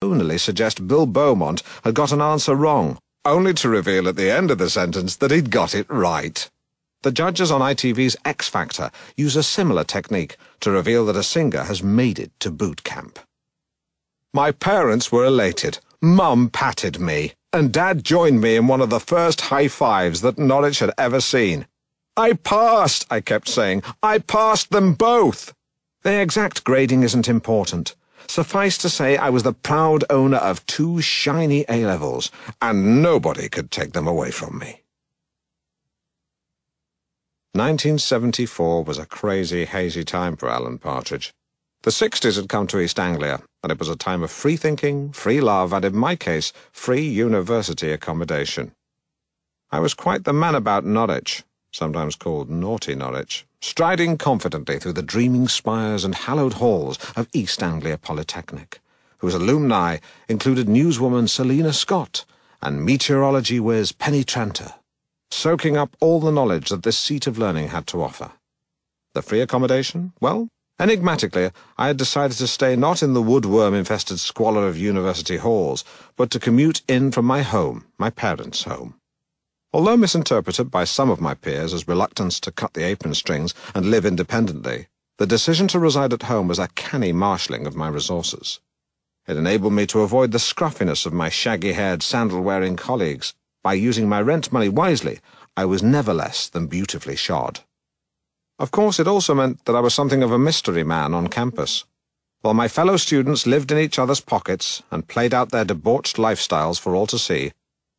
only suggest Bill Beaumont had got an answer wrong, only to reveal at the end of the sentence that he'd got it right. The judges on ITV's X Factor use a similar technique to reveal that a singer has made it to boot camp. My parents were elated. Mum patted me, and Dad joined me in one of the first high fives that Norwich had ever seen. "I passed," I kept saying. "I passed them both." The exact grading isn't important. Suffice to say, I was the proud owner of 2 shiny A-levels, and nobody could take them away from me. 1974 was a crazy, hazy time for Alan Partridge. The 60s had come to East Anglia, and it was a time of free thinking, free love, and in my case, free university accommodation. I was quite the man about Norwich, sometimes called Naughty Norwich, striding confidently through the dreaming spires and hallowed halls of East Anglia Polytechnic, whose alumni included newswoman Selina Scott and meteorology whiz Penny Tranter, soaking up all the knowledge that this seat of learning had to offer. The free accommodation? Well, enigmatically, I had decided to stay not in the woodworm-infested squalor of university halls, but to commute in from my home, my parents' home. Although misinterpreted by some of my peers as reluctance to cut the apron strings and live independently, the decision to reside at home was a canny marshalling of my resources. It enabled me to avoid the scruffiness of my shaggy-haired, sandal-wearing colleagues. By using my rent money wisely, I was never less than beautifully shod. Of course, it also meant that I was something of a mystery man on campus. While my fellow students lived in each other's pockets and played out their debauched lifestyles for all to see,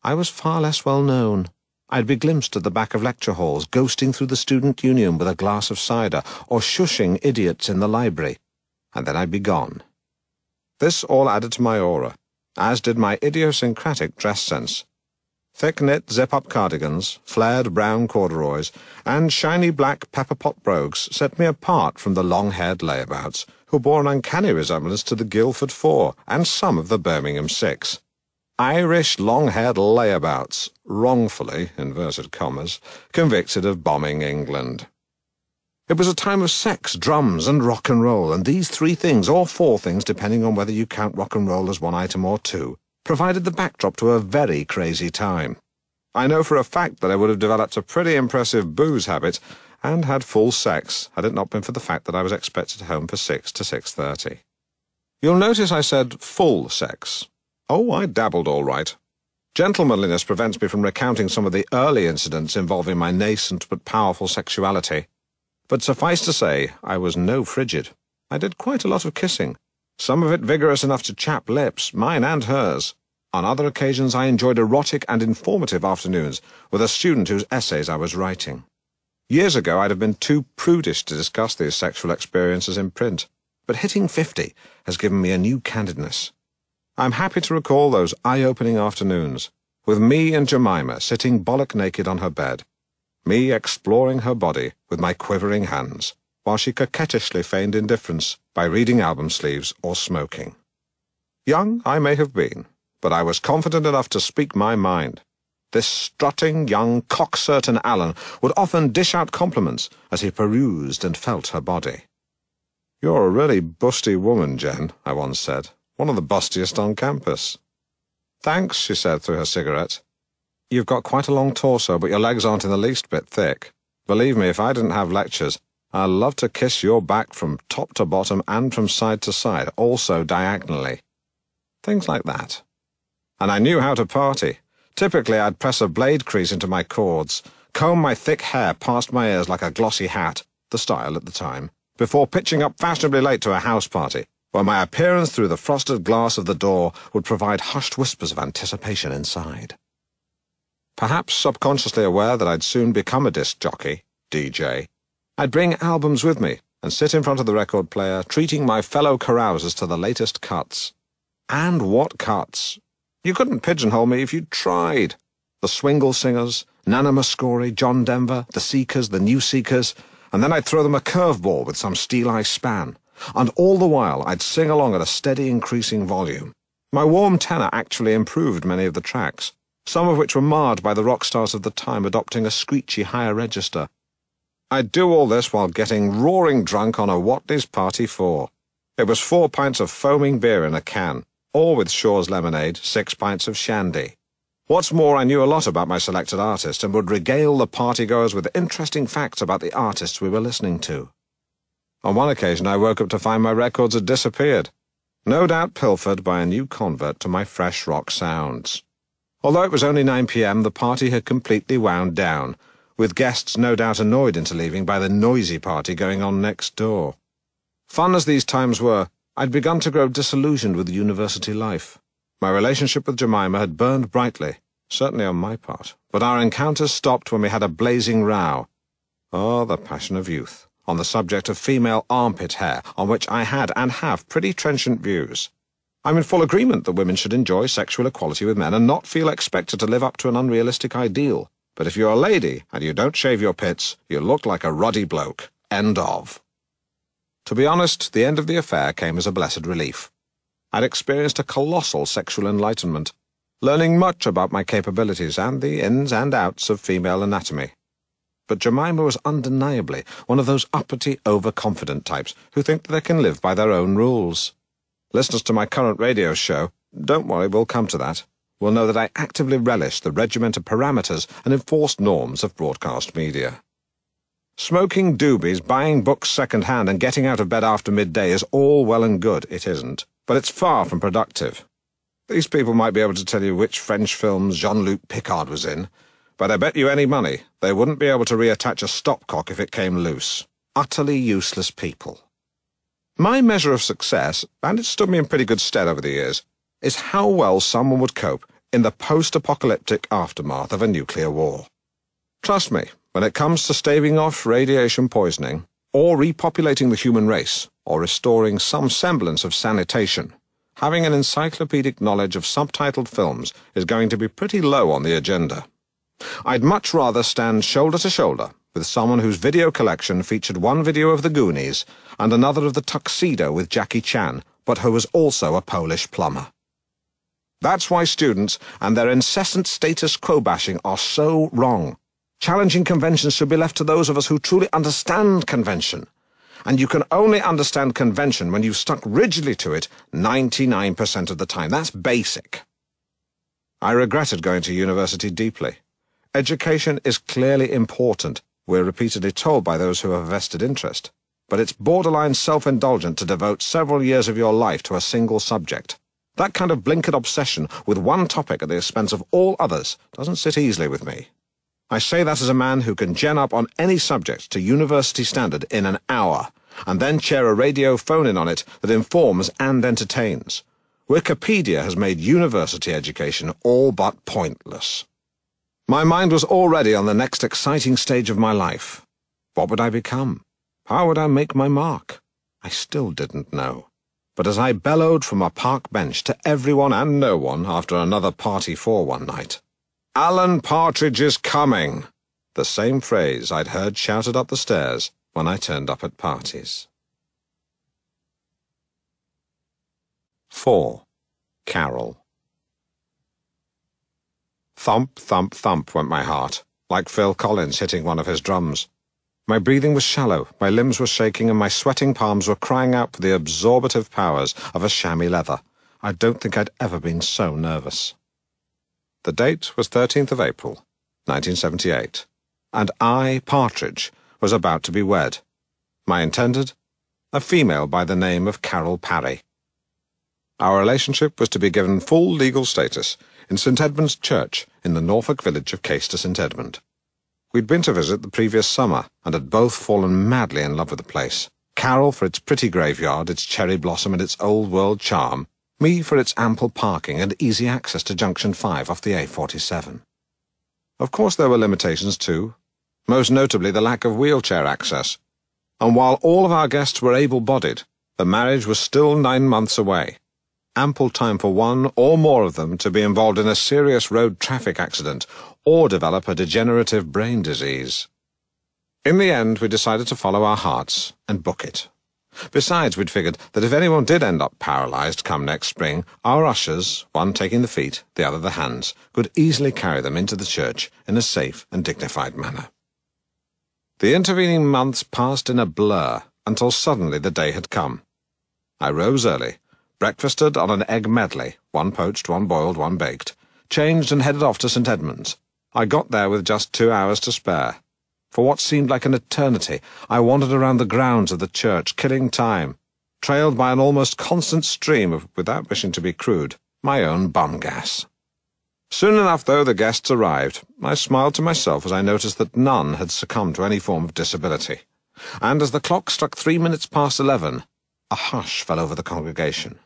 I was far less well known. I'd be glimpsed at the back of lecture halls, ghosting through the student union with a glass of cider, or shushing idiots in the library, and then I'd be gone. This all added to my aura, as did my idiosyncratic dress sense. Thick-knit zip-up cardigans, flared brown corduroys, and shiny black pepper-pot brogues set me apart from the long-haired layabouts, who bore an uncanny resemblance to the Guildford Four and some of the Birmingham Six. Irish long-haired layabouts, wrongfully, inverted commas, convicted of bombing England. It was a time of sex, drums, and rock and roll, and these 3 things, or 4 things, depending on whether you count rock and roll as one item or 2, provided the backdrop to a very crazy time. I know for a fact that I would have developed a pretty impressive booze habit and had full sex had it not been for the fact that I was expected home for 6 to 6:30. You'll notice I said full sex. Oh, I dabbled all right. Gentlemanliness prevents me from recounting some of the early incidents involving my nascent but powerful sexuality. But suffice to say, I was no frigid. I did quite a lot of kissing, some of it vigorous enough to chap lips, mine and hers. On other occasions I enjoyed erotic and informative afternoons with a student whose essays I was writing. Years ago I'd have been too prudish to discuss these sexual experiences in print, but hitting 50 has given me a new candidness. I'm happy to recall those eye-opening afternoons, with me and Jemima sitting bollock-naked on her bed, me exploring her body with my quivering hands, while she coquettishly feigned indifference by reading album sleeves or smoking. Young I may have been, but I was confident enough to speak my mind. This strutting, young, cock-certain Alan would often dish out compliments as he perused and felt her body. "You're a really busty woman, Jen," I once said. "One of the bustiest on campus." "Thanks," she said through her cigarette. "You've got quite a long torso, but your legs aren't in the least bit thick. Believe me, if I didn't have lectures, I'd love to kiss your back from top to bottom and from side to side, also diagonally." Things like that. And I knew how to party. Typically, I'd press a blade crease into my cords, comb my thick hair past my ears like a glossy hat, the style at the time, before pitching up fashionably late to a house party, where my appearance through the frosted glass of the door would provide hushed whispers of anticipation inside. Perhaps subconsciously aware that I'd soon become a disc jockey, DJ, I'd bring albums with me and sit in front of the record player, treating my fellow carousers to the latest cuts. And what cuts! You couldn't pigeonhole me if you tried. The Swingle Singers, Nana Muscori, John Denver, the Seekers, the New Seekers, and then I'd throw them a curveball with some Steeleye Span. And all the while I'd sing along at a steady increasing volume. My warm tenor actually improved many of the tracks, some of which were marred by the rock stars of the time adopting a screechy higher register. I'd do all this while getting roaring drunk on a Watney's Party 4. It was 4 pints of foaming beer in a can, or with Shaw's lemonade, 6 pints of shandy. What's more, I knew a lot about my selected artist and would regale the partygoers with interesting facts about the artists we were listening to. On one occasion, I woke up to find my records had disappeared, no doubt pilfered by a new convert to my fresh rock sounds. Although it was only 9 p.m., the party had completely wound down, with guests no doubt annoyed into leaving by the noisy party going on next door. Fun as these times were, I'd begun to grow disillusioned with university life. My relationship with Jemima had burned brightly, certainly on my part, but our encounters stopped when we had a blazing row. Oh, the passion of youth, on the subject of female armpit hair, on which I had and have pretty trenchant views. I'm in full agreement that women should enjoy sexual equality with men and not feel expected to live up to an unrealistic ideal. But if you're a lady and you don't shave your pits, you look like a ruddy bloke. End of. To be honest, the end of the affair came as a blessed relief. I'd experienced a colossal sexual enlightenment, learning much about my capabilities and the ins and outs of female anatomy. But Jemima was undeniably one of those uppity, overconfident types who think that they can live by their own rules. Listeners to my current radio show, don't worry, we'll come to that, will know that I actively relish the regimented parameters and enforced norms of broadcast media. Smoking doobies, buying books second-hand and getting out of bed after midday is all well and good, it isn't, but it's far from productive. These people might be able to tell you which French films Jean-Luc Picard was in, but I bet you any money they wouldn't be able to reattach a stopcock if it came loose. Utterly useless people. My measure of success, and it's stood me in pretty good stead over the years, is how well someone would cope in the post-apocalyptic aftermath of a nuclear war. Trust me, when it comes to staving off radiation poisoning, or repopulating the human race, or restoring some semblance of sanitation, having an encyclopedic knowledge of subtitled films is going to be pretty low on the agenda. I'd much rather stand shoulder to shoulder with someone whose video collection featured one video of the Goonies and another of the Tuxedo with Jackie Chan, but who was also a Polish plumber. That's why students and their incessant status quo bashing are so wrong. Challenging conventions should be left to those of us who truly understand convention. And you can only understand convention when you've stuck rigidly to it 99% of the time. That's basic. I regretted going to university deeply. Education is clearly important, we're repeatedly told by those who have a vested interest. But it's borderline self-indulgent to devote several years of your life to a single subject. That kind of blinkered obsession with one topic at the expense of all others doesn't sit easily with me. I say that as a man who can gen up on any subject to university standard in an hour, and then chair a radio phone-in on it that informs and entertains. Wikipedia has made university education all but pointless. My mind was already on the next exciting stage of my life. What would I become? How would I make my mark? I still didn't know. But as I bellowed from a park bench to everyone and no one after another party for one night, "Alan Partridge is coming!" the same phrase I'd heard shouted up the stairs when I turned up at parties. 4. Carol. Thump, thump, thump went my heart, like Phil Collins hitting one of his drums. My breathing was shallow, my limbs were shaking, and my sweating palms were crying out for the absorbative powers of a chamois leather. I don't think I'd ever been so nervous. The date was 13th of April, 1978, and I, Partridge, was about to be wed. My intended? A female by the name of Carol Parry. Our relationship was to be given full legal status in St. Edmund's Church in the Norfolk village of Caister St. Edmund. We'd been to visit the previous summer and had both fallen madly in love with the place. Carol for its pretty graveyard, its cherry blossom and its old-world charm, me for its ample parking and easy access to Junction 5 off the A47. Of course there were limitations too, most notably the lack of wheelchair access. And while all of our guests were able-bodied, the marriage was still 9 months away. Ample time for one or more of them to be involved in a serious road traffic accident or develop a degenerative brain disease. In the end, we decided to follow our hearts and book it. Besides, we'd figured that if anyone did end up paralyzed come next spring, our ushers, one taking the feet, the other the hands, could easily carry them into the church in a safe and dignified manner. The intervening months passed in a blur until suddenly the day had come. I rose early, breakfasted on an egg medley, one poached, one boiled, one baked, changed and headed off to St. Edmunds. I got there with just 2 hours to spare. For what seemed like an eternity, I wandered around the grounds of the church, killing time, trailed by an almost constant stream of, without wishing to be crude, my own bum gas. Soon enough, though, the guests arrived. I smiled to myself as I noticed that none had succumbed to any form of disability. And as the clock struck 3 minutes past 11, a hush fell over the congregation.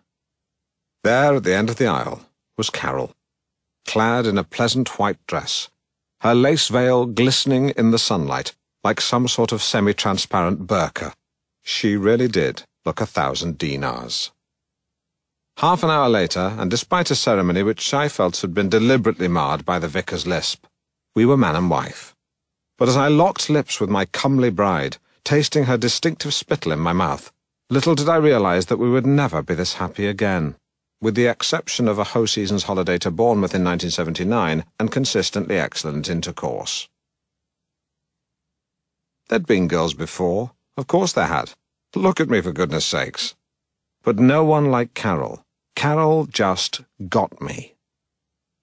There, at the end of the aisle, was Carol, clad in a pleasant white dress, her lace veil glistening in the sunlight like some sort of semi-transparent burqa. She really did look 1,000 dinars. Half an hour later, and despite a ceremony which I felt had been deliberately marred by the vicar's lisp, we were man and wife. But as I locked lips with my comely bride, tasting her distinctive spittle in my mouth, little did I realize that we would never be this happy again, with the exception of a whole season's holiday to Bournemouth in 1979 and consistently excellent intercourse. There'd been girls before. Of course there had. Look at me, for goodness sakes. But no one like Carol. Carol just got me.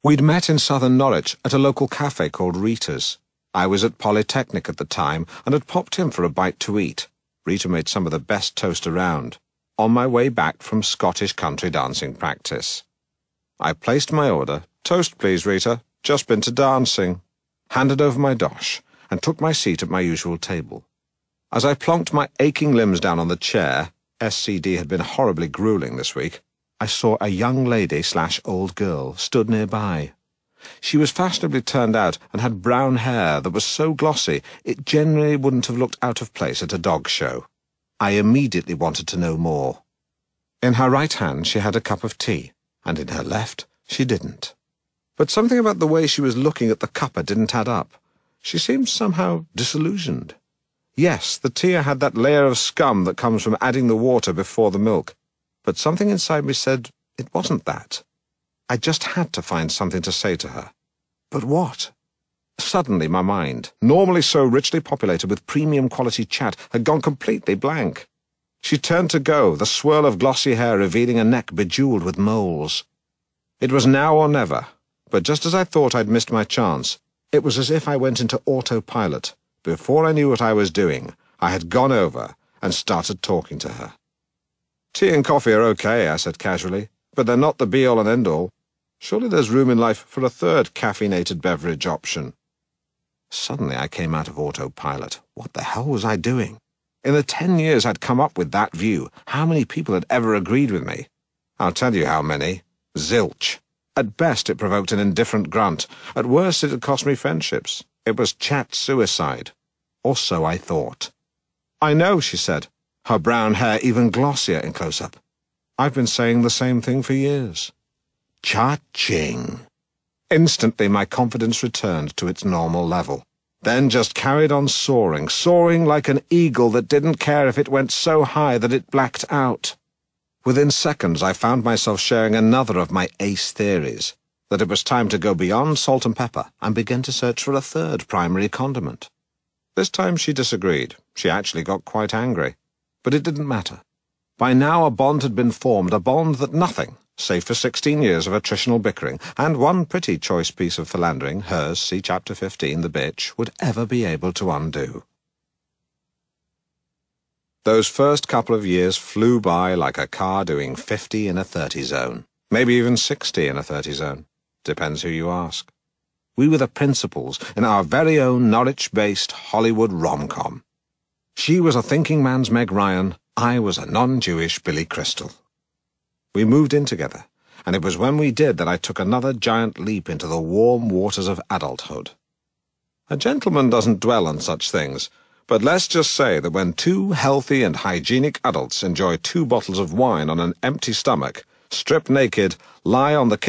We'd met in southern Norwich at a local cafe called Rita's. I was at Polytechnic at the time and had popped in for a bite to eat. Rita made some of the best toast around, on my way back from Scottish country dancing practice. I placed my order, "Toast please, Rita, just been to dancing," handed over my dosh, and took my seat at my usual table. As I plonked my aching limbs down on the chair, SCD had been horribly grueling this week, I saw a young lady/old girl stood nearby. She was fashionably turned out and had brown hair that was so glossy it generally wouldn't have looked out of place at a dog show. I immediately wanted to know more. In her right hand she had a cup of tea, and in her left she didn't. But something about the way she was looking at the cuppa didn't add up. She seemed somehow disillusioned. Yes, the tea had that layer of scum that comes from adding the water before the milk, but something inside me said it wasn't that. I just had to find something to say to her. But what? Suddenly my mind, normally so richly populated with premium quality chat, had gone completely blank. She turned to go, the swirl of glossy hair revealing a neck bejewelled with moles. It was now or never, but just as I thought I'd missed my chance, it was as if I went into autopilot. Before I knew what I was doing, I had gone over and started talking to her. "Tea and coffee are okay," I said casually, "but they're not the be-all and end-all. Surely there's room in life for a third caffeinated beverage option." Suddenly I came out of autopilot. What the hell was I doing? In the 10 years I'd come up with that view, how many people had ever agreed with me? I'll tell you how many. Zilch. At best it provoked an indifferent grunt. At worst it had cost me friendships. It was chat suicide. Or so I thought. "I know," she said, her brown hair even glossier in close-up. "I've been saying the same thing for years." Cha-ching. Instantly my confidence returned to its normal level, then just carried on soaring, soaring like an eagle that didn't care if it went so high that it blacked out. Within seconds I found myself sharing another of my ace theories, that it was time to go beyond salt and pepper and begin to search for a third primary condiment. This time she disagreed. She actually got quite angry. But it didn't matter. By now a bond had been formed, a bond that nothing, save for 16 years of attritional bickering, and one pretty choice piece of philandering, hers, see Chapter 15, the bitch, would ever be able to undo. Those first couple of years flew by like a car doing 50 in a 30 zone. Maybe even 60 in a 30 zone. Depends who you ask. We were the principals in our very own Norwich-based Hollywood rom-com. She was a thinking man's Meg Ryan, I was a non-Jewish Billy Crystal. We moved in together, and it was when we did that I took another giant leap into the warm waters of adulthood. A gentleman doesn't dwell on such things, but let's just say that when two healthy and hygienic adults enjoy 2 bottles of wine on an empty stomach, strip naked, lie on the